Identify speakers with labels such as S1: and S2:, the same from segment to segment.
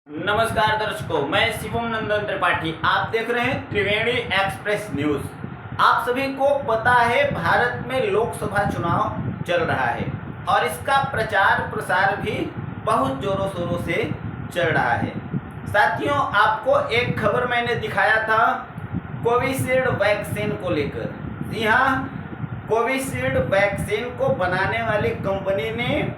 S1: नमस्कार दर्शकों, मैं शिवम नंदन त्रिपाठी। आप देख रहे हैं त्रिवेणी एक्सप्रेस न्यूज। आप सभी को पता है भारत में लोकसभा चुनाव चल रहा है और इसका प्रचार प्रसार भी बहुत जोरों शोरों से चल रहा है। साथियों, आपको एक खबर मैंने दिखाया था कोविशील्ड वैक्सीन को लेकर। जी हाँ, कोविशील्ड वैक्सीन को बनाने वाली कंपनी ने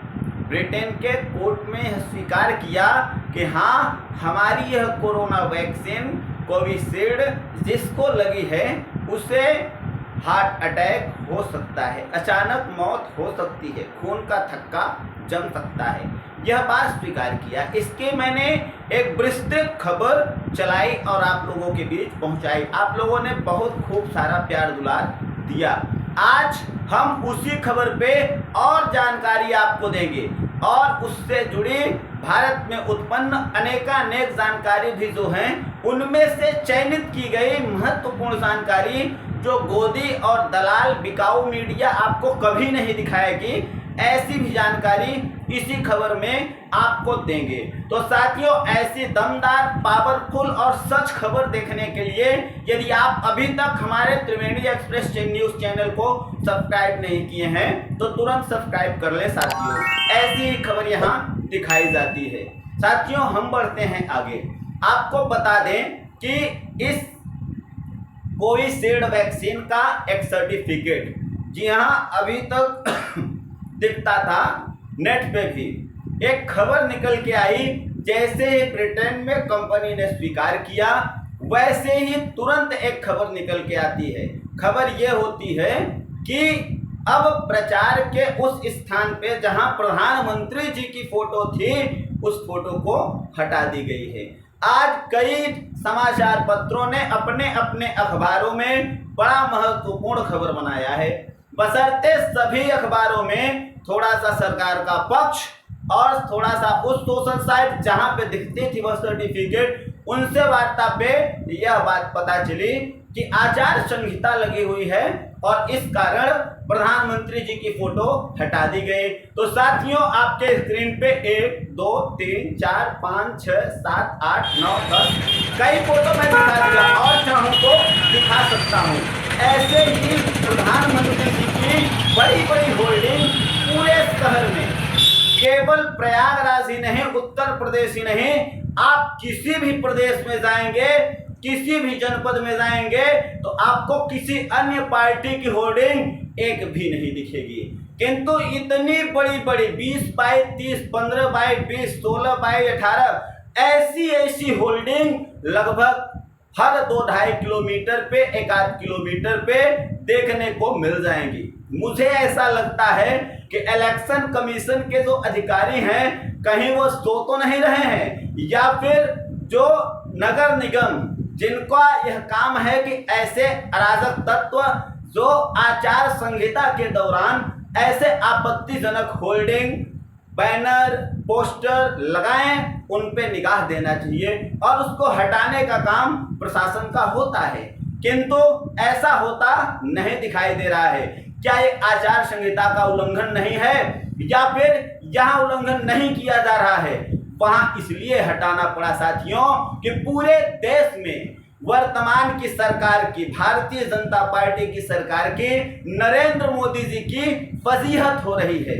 S1: ब्रिटेन के कोर्ट में स्वीकार किया कि हाँ, हमारी यह कोरोना वैक्सीन कोविशील्ड जिसको लगी है उसे हार्ट अटैक हो सकता है, अचानक मौत हो सकती है, खून का थक्का जम सकता है, यह बात स्वीकार किया। इसकी मैंने एक विस्तृत खबर चलाई और आप लोगों के बीच पहुंचाई। आप लोगों ने बहुत खूब सारा प्यार दुलार दिया। आज हम उसी खबर पे और जानकारी आपको देंगे और उससे जुड़ी भारत में उत्पन्न अनेकानेक जानकारी भी जो हैं उनमें से चयनित की गई महत्वपूर्ण जानकारी जो गोदी और दलाल बिकाऊ मीडिया आपको कभी नहीं दिखाएगी, ऐसी भी जानकारी इसी खबर में आपको देंगे। तो साथियों, ऐसी दमदार, पावरफुल और सच खबर देखने के लिए यदि आप अभी तक हमारे त्रिवेणी एक्सप्रेस न्यूज चैनल को सब्सक्राइब नहीं किए हैं तो तुरंत सब्सक्राइब कर ले साथियों। ऐसी ही खबर यहाँ दिखाई जाती है। साथियों, हम बढ़ते हैं आगे। आपको बता दें कि इस कोविशील्ड वैक्सीन का एक सर्टिफिकेट, जी हाँ, अभी तक दिखता था नेट पे भी। एक खबर निकल के आई, जैसे ही ब्रिटेन में कंपनी ने स्वीकार किया वैसे ही तुरंत एक खबर निकल के आती है। खबर ये होती है कि अब प्रचार के उस स्थान पे जहां प्रधानमंत्री जी की फोटो थी उस फोटो को हटा दी गई है। आज कई समाचार पत्रों ने अपने अपने अखबारों में बड़ा महत्वपूर्ण खबर बनाया है, बशर्ते सभी अखबारों में थोड़ा सा सरकार का पक्ष और थोड़ा सा उस सोशल साइट जहां पे दिखती थी वह सर्टिफिकेट, उनसे वार्ता पे यह बात पता चली कि आचार संहिता लगी हुई है और इस कारण प्रधानमंत्री जी की फोटो हटा दी गई। तो साथियों, आपके स्क्रीन पे 1 2 3 4 5 6 7 8 9 10 कई फोटो मैं दिखा दिया और चाहूँ तो दिखा सकता हूँ। ऐसे ही प्रधानमंत्री जी की बड़ी बड़ी होल्डिंग पूरे शहर में, केवल प्रयागराज ही नहीं, उत्तर प्रदेश ही नहीं, आप किसी भी प्रदेश में जाएंगे, किसी भी जनपद में जाएंगे तो आपको किसी अन्य पार्टी की होर्डिंग एक भी नहीं दिखेगी। किंतु इतनी बड़ी बड़ी 20 बाई 30, 15 बाई 20, 16 बाई 18 ऐसी होल्डिंग लगभग हर 2-2.5 किलोमीटर पे, 1-8 किलोमीटर पे देखने को मिल जाएंगी। मुझे ऐसा लगता है कि इलेक्शन कमीशन के जो अधिकारी हैं कहीं वो सो तो नहीं रहे हैं, या फिर जो नगर निगम जिनका यह काम है कि ऐसे अराजक तत्व जो आचार संहिता के दौरान ऐसे आपत्तिजनक होल्डिंग, बैनर, पोस्टर लगाएं, उन पे निगाह देना चाहिए और उसको हटाने का काम प्रशासन का होता है, किंतु ऐसा होता नहीं दिखाई दे रहा है। क्या ये आचार संहिता का उल्लंघन नहीं है या फिर यहाँ उल्लंघन नहीं किया जा रहा है? वहां इसलिए हटाना पड़ा साथियों कि पूरे देश में वर्तमान की सरकार की, भारतीय जनता पार्टी की सरकार की, नरेंद्र मोदी जी की फजीहत हो रही है।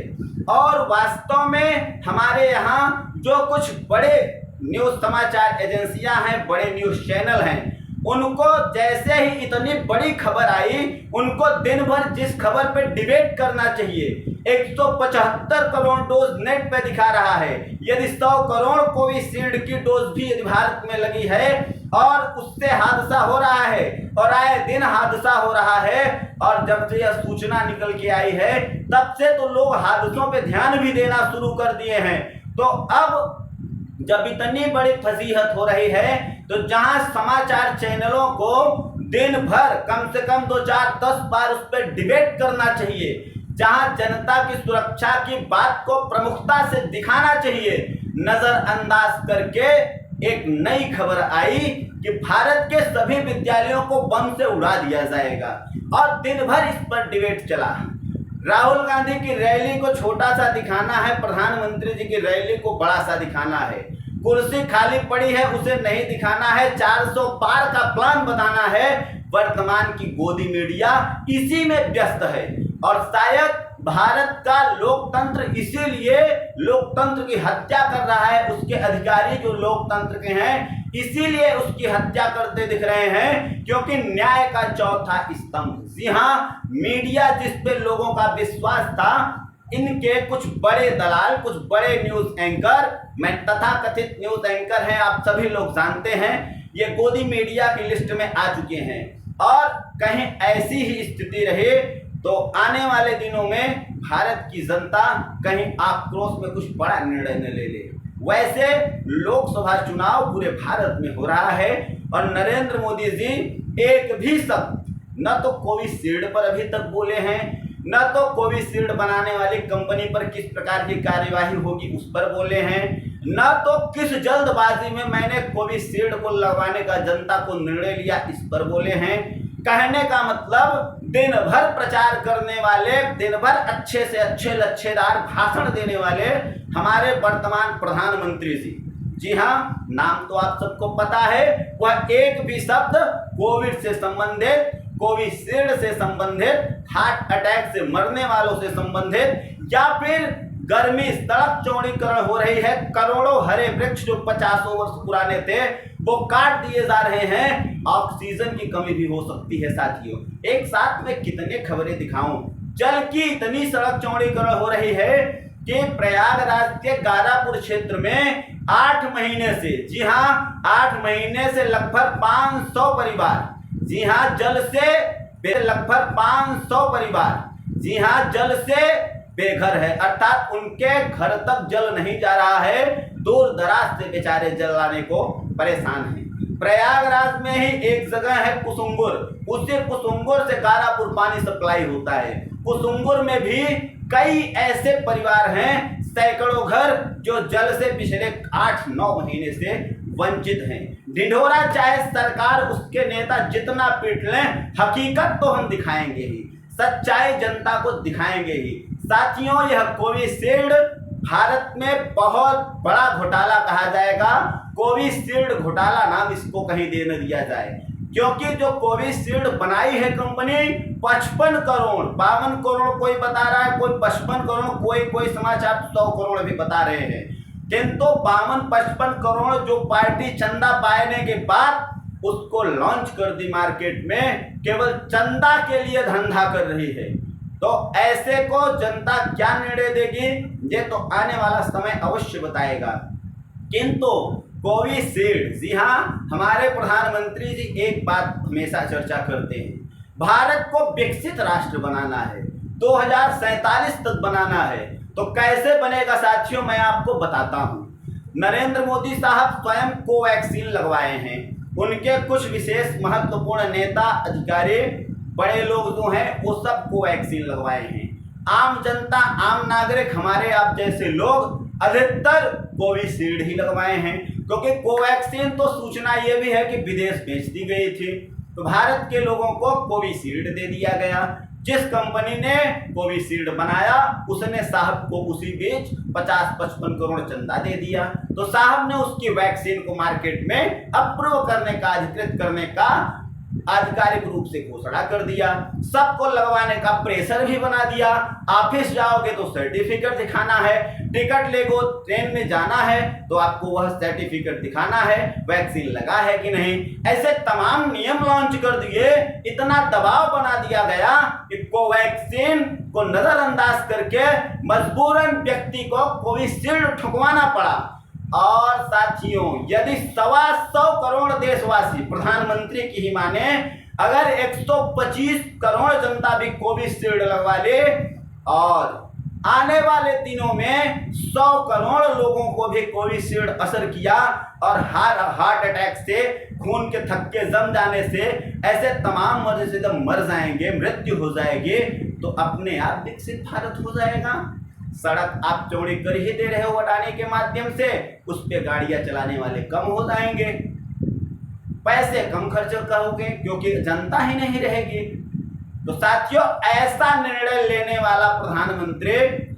S1: और वास्तव में हमारे यहाँ जो कुछ बड़े न्यूज समाचार एजेंसियां हैं, बड़े न्यूज चैनल हैं, उनको जैसे ही इतनी बड़ी खबर आई, उनको दिन भर जिस खबर पे डिबेट करना चाहिए, 175 करोड़ डोज नेट पे दिखा रहा है। यदि 100 करोड़ कोविशील्ड की डोज भी यदि भारत में लगी है और उससे हादसा हो रहा है और आए दिन हादसा हो रहा है, और जब से यह सूचना निकल के आई है तब से तो लोग हादसों पे ध्यान भी देना शुरू कर दिए हैं। तो अब जब इतनी बड़ी फजीहत हो रही है तो जहां समाचार चैनलों को दिन भर कम से कम 2-4-10 बार उस पर डिबेट करना चाहिए, जहां जनता की सुरक्षा की बात को प्रमुखता से दिखाना चाहिए, नजरअंदाज करके एक नई खबर आई कि भारत के सभी विद्यालयों को बम से उड़ा दिया जाएगा और दिन भर इस पर डिबेट चला। राहुल गांधी की रैली को छोटा सा दिखाना है, प्रधानमंत्री जी की रैली को बड़ा सा दिखाना है। कुर्सी खाली पड़ी है उसे नहीं दिखाना है, 400 पार का प्लान बताना है। वर्तमान की गोदी मीडिया इसी में व्यस्त है और शायद भारत का लोकतंत्र इसीलिए लोकतंत्र की हत्या कर रहा है। उसके अधिकारी जो लोकतंत्र के हैं इसीलिए उसकी हत्या करते दिख रहे हैं, क्योंकि न्याय का चौथा स्तंभ, जी हाँ, मीडिया जिस पे लोगों का विश्वास था, इनके कुछ बड़े दलाल, कुछ बड़े न्यूज एंकर, मैं तथाकथित न्यूज एंकर हैं, आप सभी लोग जानते हैं, ये गोदी मीडिया की लिस्ट में आ चुके हैं। और कहीं ऐसी ही स्थिति रहे तो आने वाले दिनों में भारत की जनता कहीं आक्रोश में कुछ बड़ा निर्णय न ले ले। वैसे लोकसभा चुनाव पूरे भारत में हो रहा है और नरेंद्र मोदी जी एक भी शब्द न तो कोविशील्ड पर अभी तक बोले हैं, न तो कोविशील्ड बनाने वाली कंपनी पर किस प्रकार की कार्यवाही होगी उस पर बोले हैं, न तो किस जल्दबाजी में मैंने कोविशील्ड को लगवाने का जनता को निर्णय लिया इस पर बोले हैं। कहने का मतलब दिन भर प्रचार करने वाले, दिन भर अच्छे से अच्छे लच्छेदार भाषण देने वाले हमारे वर्तमान प्रधानमंत्री जी हाँ, नाम तो आप सबको पता है, वह एक भी शब्द कोविड से संबंधित, कोविशील्ड से संबंधित, हार्ट अटैक से मरने वालों से संबंधित, या फिर गर्मी सड़क चौड़ीकरण हो रही है, करोड़ों हरे वृक्ष जो 50 वर्ष पुराने थे वो काट दिए जा रहे हैं, ऑक्सीजन की कमी भी हो सकती है। साथियों, एक साथ में कितने खबरें दिखाऊं, जल की इतनी सड़क चौड़ीकरण हो रही है कि प्रयागराज के गारापुर क्षेत्र में 8 महीने से, जी हाँ 8 महीने से लगभग 500 परिवार, जी हाँ जल से लगभग 500 परिवार, जी हाँ जल से बेघर है, अर्थात उनके घर तक जल नहीं जा रहा है, दूर दराज से बेचारे जल लाने को परेशान हैं। प्रयागराज में ही एक जगह है कुसुम्बुर, उसी कुसुम्बुर से गारापुर पानी सप्लाई होता है। कुसुम्बुर में भी कई ऐसे परिवार हैं, सैकड़ों घर जो जल से पिछले 8-9 महीने से वंचित हैं। ढिंढोरा चाहे सरकार, उसके नेता जितना पीट लें, हकीकत तो हम दिखाएंगे ही, सच्चाई जनता को दिखाएंगे ही। साथियों, यह कोविशील्ड भारत में बहुत बड़ा घोटाला कहा जाएगा। कोविशील्ड घोटाला नाम इसको कहीं दे न दिया जाए, क्योंकि जो कोविशील्ड बनाई है कंपनी 55 करोड़, 52 करोड़ कोई बता रहा है, कोई 55 करोड़, कोई समाचार 100 करोड़ भी बता रहे हैं, किंतु 52-55 करोड़ जो पार्टी चंदा पाने के बाद उसको लॉन्च कर दी मार्केट में, केवल चंदा के लिए धंधा कर रही है। तो ऐसे को जनता क्या निर्णय देगी ये तो आने वाला समय अवश्य बताएगा। किंतु कोविशील्ड, जी हाँ, हमारे प्रधानमंत्री जी एक बात हमेशा चर्चा करते हैं, भारत को विकसित राष्ट्र बनाना है, 2047 तक बनाना है। तो कैसे बनेगा साथियों, मैं आपको बताता हूँ। नरेंद्र मोदी साहब स्वयं कोवैक्सीन लगवाए हैं, उनके कुछ विशेष महत्वपूर्ण नेता, अधिकारी, बड़े लोग जो हैं वो सब कोवैक्सीन लगवाए हैं। आम जनता, आम नागरिक, हमारे आप जैसे लोग अधिकतर कोविशील्ड ही लगवाए हैं, क्योंकि कोवैक्सीन तो सूचना ये भी है कि विदेश भेज दी गई थी, तो भारत के लोगों को कोविशील्ड दे दिया गया। जिस कंपनी ने कोविशील्ड बनाया उसने साहब को उसी बीच 50-55 करोड़ चंदा दे दिया, तो साहब ने उसकी वैक्सीन को मार्केट में अप्रूव करने का, अधिकृत करने का आधिकारिक रूप से घोषणा कर दिया। सबको लगवाने का प्रेशर भी बना दिया। ऑफिस जाओगे तो सर्टिफिकेट दिखाना है, टिकट लेगो, ट्रेन में जाना है तो आपको वह सर्टिफिकेट दिखाना है, वैक्सीन लगा है कि नहीं। ऐसे तमाम नियम लॉन्च कर दिए, इतना दबाव बना दिया गया कि कोवैक्सीन को नजरअंदाज करके मजबूरन व्यक्ति को कोविशील्ड ठुकवाना पड़ा। और साथियों, यदि 125 करोड़ देशवासी, प्रधानमंत्री की ही माने, अगर 125 करोड़ जनता भी कोविशील्ड लगवा ले और आने वाले दिनों में 100 करोड़ लोगों को भी कोविशील्ड असर किया और हार्ट अटैक से, खून के थक्के जम जाने से, ऐसे तमाम मरीज से जब मर जाएंगे, मृत्यु हो जाएगी, तो अपने आप विकसित भारत हो जाएगा। सड़क आप चौड़ी कर ही दे रहे हो बढ़ाने के माध्यम से, उस पे गाड़ियां चलाने वाले कम हो जाएंगे, पैसे कम खर्च करोगे क्योंकि जनता ही नहीं रहेगी। तो साथियों, ऐसा निर्णय लेने वाला प्रधानमंत्री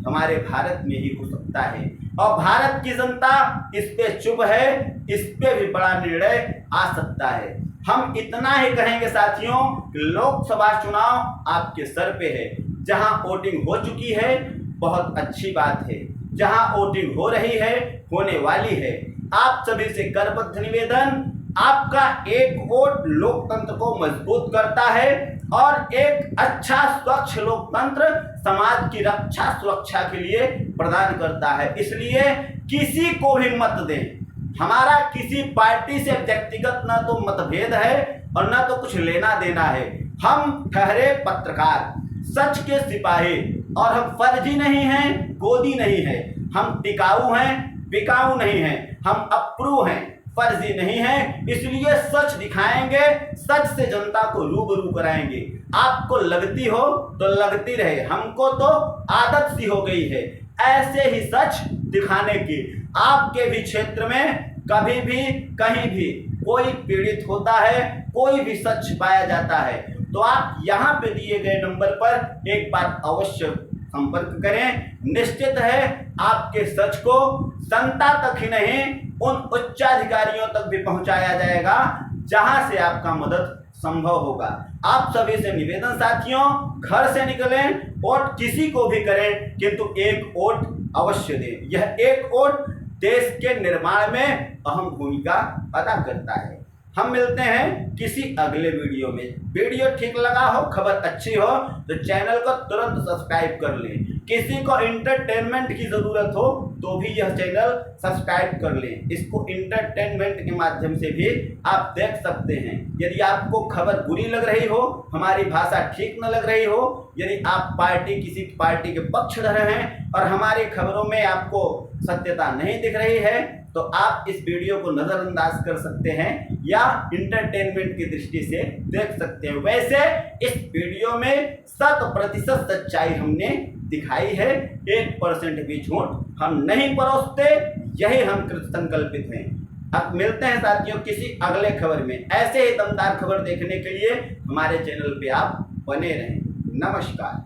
S1: हमारे भारत में ही हो सकता है। और भारत की जनता इस पे चुप है। इस पे भी बड़ा निर्णय आ सकता है। हम इतना ही कहेंगे साथियों, लोकसभा चुनाव आपके सर पे है। जहां वोटिंग हो चुकी है बहुत अच्छी बात है, जहां वोटिंग हो रही है, होने वाली है, आप सभी से करबद्ध निवेदन, आपका एक वोट लोकतंत्र को मजबूत करता है और एक अच्छा स्वच्छ लोकतंत्र समाज की रक्षा सुरक्षा के लिए प्रदान करता है। इसलिए किसी को भी मत दें। हमारा किसी पार्टी से व्यक्तिगत न तो मतभेद है और न तो कुछ लेना देना है। हम ठहरे पत्रकार, सच के सिपाही, और हम फर्जी नहीं हैं, गोदी नहीं है। हम टिकाऊ हैं, बिकाऊ नहीं हैं। हम अप्रूव हैं, फर्जी नहीं है। इसलिए सच दिखाएंगे, सच से जनता को रूबरू कराएंगे। आपको लगती हो तो लगती रहे, हमको तो आदत सी हो गई है ऐसे ही सच दिखाने की। आपके भी क्षेत्र में कभी भी कहीं भी कोई पीड़ित होता है, कोई भी सच छिपाया जाता है, तो आप यहाँ पे दिए गए नंबर पर एक बार अवश्य संपर्क करें। निश्चित है आपके सच को जनता तक ही नहीं, उन उच्चाधिकारियों तक भी पहुंचाया जाएगा जहां से आपका मदद संभव होगा। आप सभी से निवेदन साथियों, घर से निकलें, वोट किसी को भी करें, किंतु एक वोट अवश्य दें। यह एक वोट देश के निर्माण में अहम भूमिका अदा करता है। हम मिलते हैं किसी अगले वीडियो में। वीडियो ठीक लगा हो, खबर अच्छी हो तो चैनल को तुरंत सब्सक्राइब कर लें। किसी को इंटरटेनमेंट की जरूरत हो तो भी यह चैनल सब्सक्राइब कर लें। इसको इंटरटेनमेंट के माध्यम से भी आप देख सकते हैं। यदि आपको खबर बुरी लग रही हो, हमारी भाषा ठीक न लग रही हो, यदि आप किसी पार्टी के पक्ष रहे हैं और हमारी खबरों में आपको सत्यता नहीं दिख रही है, तो आप इस वीडियो को नजरअंदाज कर सकते हैं या इंटरटेनमेंट की दृष्टि से देख सकते हैं। वैसे इस वीडियो में 100% सच्चाई हमने दिखाई है, 1% भी झूठ हम नहीं परोसते, यही हम कृत संकल्पित हैं। अब मिलते हैं साथियों किसी अगले खबर में। ऐसे ही दमदार खबर देखने के लिए हमारे चैनल पे आप बने रहें। नमस्कार।